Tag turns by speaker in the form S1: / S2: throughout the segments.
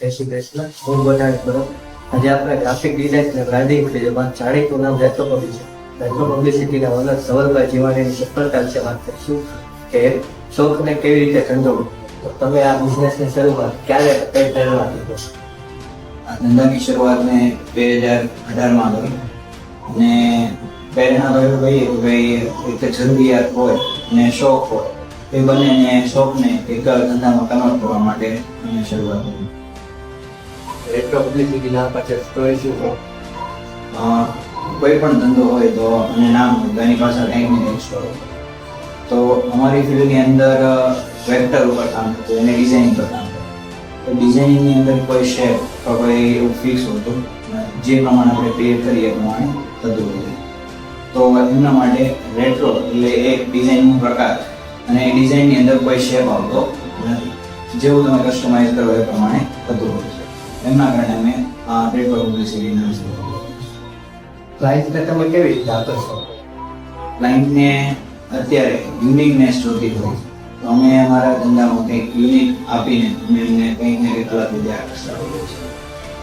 S1: જય શ્રી કૃષ્ણ. હું બનાવી બરોબર. આજે આપણે ગ્રાફિક ડિઝાઇન અને બ્રાન્ડિંગ જેમાં જાણીતું નામ retro publicity. Retro પબ્લિસિટીના honour Dhavalbhai જીવાણીની સફળતા વિશે વાત કરીશું કે શોખને કેવી રીતે સંજોગવું. તો તમે આ બિઝનેસની શરૂઆત ક્યારે કઈ પ્રેરણા લીધો?
S2: આ ધંધાની શરૂઆત મેં 2018માં કરી અને પ્રેરણા તો એવું કહીએ કે ભાઈ એક જરૂરિયાત હોય અને શોખ હોય એ બંનેને શોખને એક ધંધામાં કન્વર્ટ કરવા માટે મેં શરૂઆત કરી.
S1: રેટ્રો પબ્લિસિટીના પાછળ સ્ટોરી શું છે?
S2: કોઈ પણ ધંધો હોય તો અને નામ હોય તો એની પાછળ કંઈક ને કંઈક સ્ટોરી. તો અમારી ફિલ્ડની અંદર વેક્ટર ઉપર કામ થતું એને ડિઝાઇનિંગ પર કામ થતું. તો ડિઝાઇનિંગની અંદર કોઈ શેપ અથવા કોઈ એવું ફિક્સ હોતું જે પ્રમાણે આપણે ક્રિએટ કરીએ એ પ્રમાણે થતું હોય. તો એમના માટે રેટ્રો એટલે એક ડિઝાઇનનો પ્રકાર અને એ ડિઝાઇનની અંદર કોઈ શેપ આવતો નથી. જેવું તમે કસ્ટમાઇઝ કરો એ પ્રમાણે થતું હોય છે. એમના કારણે અમે આ રેટ્રો પબ્લિસિટીને
S1: ક્લાયન્ટને તમે કેવી રીતે આપો છો?
S2: ક્લાયન્ટને અત્યારે યુનિકનેસ જોતી હોય તો અમે અમારા ધંધામાં કંઈક યુનિક આપીને અમે એમને કંઈક ને કંઈક અલગ તૈયાર કરતા હોઈએ છીએ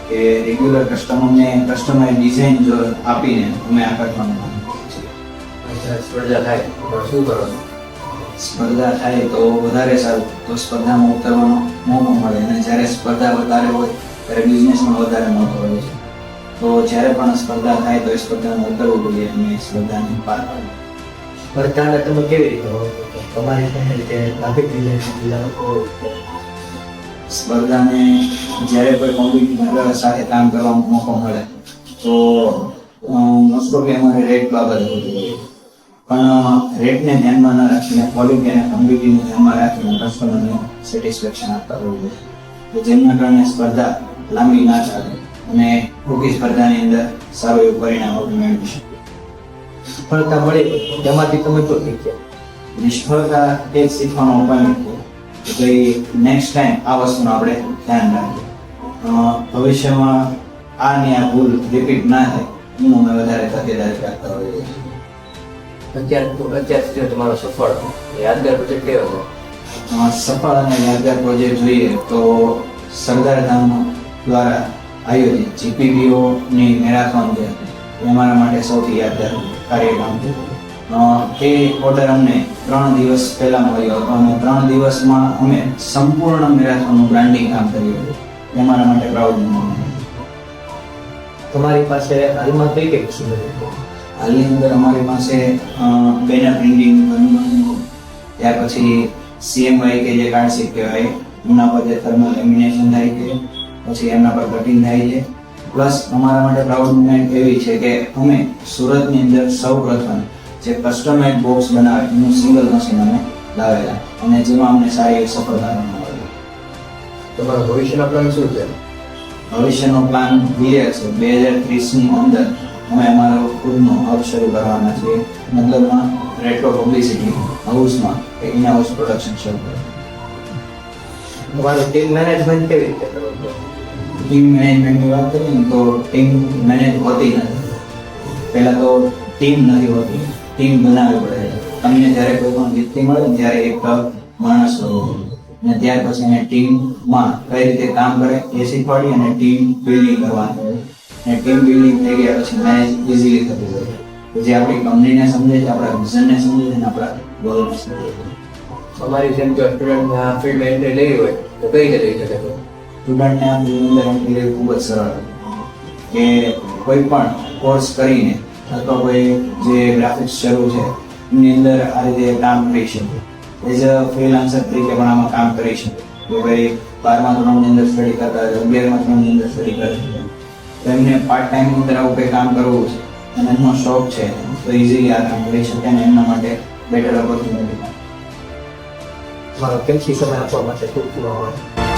S2: કે રેગ્યુલર કસ્ટમરને કસ્ટમાઇઝ ડિઝાઇન જો આપીને અમે આકર્ષવાનું કામ કરીએ છીએ.
S1: સ્પર્ધા થાય તો શું કરો છો?
S2: સ્પર્ધા થાય તો વધારે સારું, તો સ્પર્ધામાં ઉતરવાનો મોકો મળે અને જ્યારે સ્પર્ધા વધારે હોય ત્યારે બિઝનેસમાં વધારે મોકો હોય છે. તો જ્યારે પણ સ્પર્ધા થાય તો એ સ્પર્ધામાં ઉતરવું જોઈએ અને એ સ્પર્ધાને પાર પાડવી.
S1: સ્પર્ધાને તમે કેવી રીતે ઓળખો છો? તમારી પાસે રીતે ગ્રાફિક ડિઝાઇન
S2: સ્પર્ધાને જ્યારે કોઈ કોમ્પિટિટર સાથે કામ કરવાનો મોકો મળે તો મોસ્ટ ઓફલી અમારે રેટ બાબત હોતી હોય પણ રેટને ધ્યાનમાં ન રાખીને ક્વોલિટી અને ક્વોન્ટિટીને ધ્યાનમાં રાખીને કસ્ટમરને સેટિસ્ફેક્શન આપતા હોઈએ તો જેમના કારણે સ્પર્ધા લાંબી ના ચાલે અને ટૂંકી સ્પર્ધાની અંદર સારું એવું પરિણામ આપણે મેળવી શકીએ.
S1: સફળતા મળી તેમાંથી તમે શું શીખ્યા?
S2: નિષ્ફળતા એ શીખવાનો પોઈન્ટ છે કે ભાઈ નેક્સ્ટ ટાઈમ આ વસ્તુનું આપણે ધ્યાન રાખીએ. ભવિષ્યમાં આની આ ભૂલ રિપીટ ના થાય એનું અમે વધારે તકેદારી રાખતા હોઈએ છીએ.
S1: અત્યાર સુધી તમારો સફળ યાદગાર પ્રોજેક્ટ કેવો છે?
S2: સફળ અને યાદગાર પ્રોજેક્ટ જોઈએ તો સરદારધામ દ્વારા આયોજિત GPBOની મેરાથોન છે એ અમારા માટે સૌથી યાદગાર કાર્યક્રમ છે. એ ઓર્ડર અમને 3 દિવસ પહેલા મળ્યો હતો અને 3 દિવસમાં અમે સંપૂર્ણ મેરાથોનનું બ્રાન્ડિંગ કામ કર્યું હતું. એ અમારા માટે પ્રાઉડ મોમેન્ટ.
S1: તમારી પાસે હાલમાં કઈ કઈ મશીનરી છે?
S2: હાલની અંદર અમારી પાસે બેનર પ્રિન્ટિંગ, ત્યાર પછી CMY કે જે કાર્ડ શીટ કહેવાય એમના પર જે થર્મલ લેમિનેશન થાય છે, પછી એમના પર કટિંગ થાય છે. પ્લસ અમારા માટે પ્રાઉડ મોમેન્ટ એવી છે કે અમે સુરતની અંદર સૌપ્રથમ જે કસ્ટમાઇઝ બોક્સ બનાવે એનું સિંગલ મશીન અમે લાવેલા અને જેમાં અમને સારી એવી સફળતા મળી.
S1: તમારો ભવિષ્યનો પ્લાન શું છે?
S2: ભવિષ્યનો પ્લાન ક્લિયર છે. 2030ની અંદર અમે અમારો ખુદનો હાઉસ શરૂ કરવાના છીએ, મતલબમાં રેટ્રો પબ્લિસિટી હાઉસમાં ઇન હાઉસ પ્રોડક્શન શરૂ કરવાનું.
S1: તમારું ટીમ મેનેજમેન્ટ કેવી રીતે કરો છો?
S2: ટીમ મેનેજમેન્ટની વાત કરીએ ને તો ટીમ મેનેજ હોતી નથી. પહેલાં તો ટીમ નથી હોતી, ટીમ બનાવવી પડે છે. તમને જ્યારે કોઈ પણ વ્યક્તિ મળે ને ત્યારે એક માણસ હોવો અને ત્યાર પછી એને ટીમમાં કઈ રીતે કામ કરે એ શીખવાડી અને ટીમ બિલ્ડિંગ કરવાની હોય અને ટીમ બિલ્ડિંગ થઈ ગયા પછી મેનેજ ઇઝીલી થતું હોય જે આપણી કંપનીને સમજે છે, આપણા વિઝનને સમજે છે અને આપણા ગોલને સમજે છે.
S1: અમારી જેમ કે સ્ટુડન્ટને આ ફિલ્ડમાં એન્ટ્રી લેવી હોય તો કઈ રીતે લઈ શકે છે?
S2: સ્ટુડન્ટને આ ફિલ્ડની અંદર એન્ટ્રી લેવી ખૂબ જ સરળ કે કોઈ પણ કોર્સ કરીને અથવા કોઈ જે ગ્રાફિક્સ શરૂ છે એની અંદર આ રીતે કામ કરી શકે. એઝ અ ફ્રીલાન્સર તરીકે પણ આમાં કામ કરી શકે કે ભાઈ 12મા ધોરણની અંદર સ્ટડી કરતા હોય, 11મા ધોરણની અંદર સ્ટડી કરે છે તો એમને પાર્ટ ટાઈમની અંદર આવું કંઈ કામ કરવું છે અને એમનો શોખ છે તો ઇઝીલી આ કામ કરી શકે અને એમના માટે બેટર ઓપોર્ચ્યુનિટી.
S1: તમારો કેમથી સમય આપવા માટે ખૂબ ખૂબ આભાર.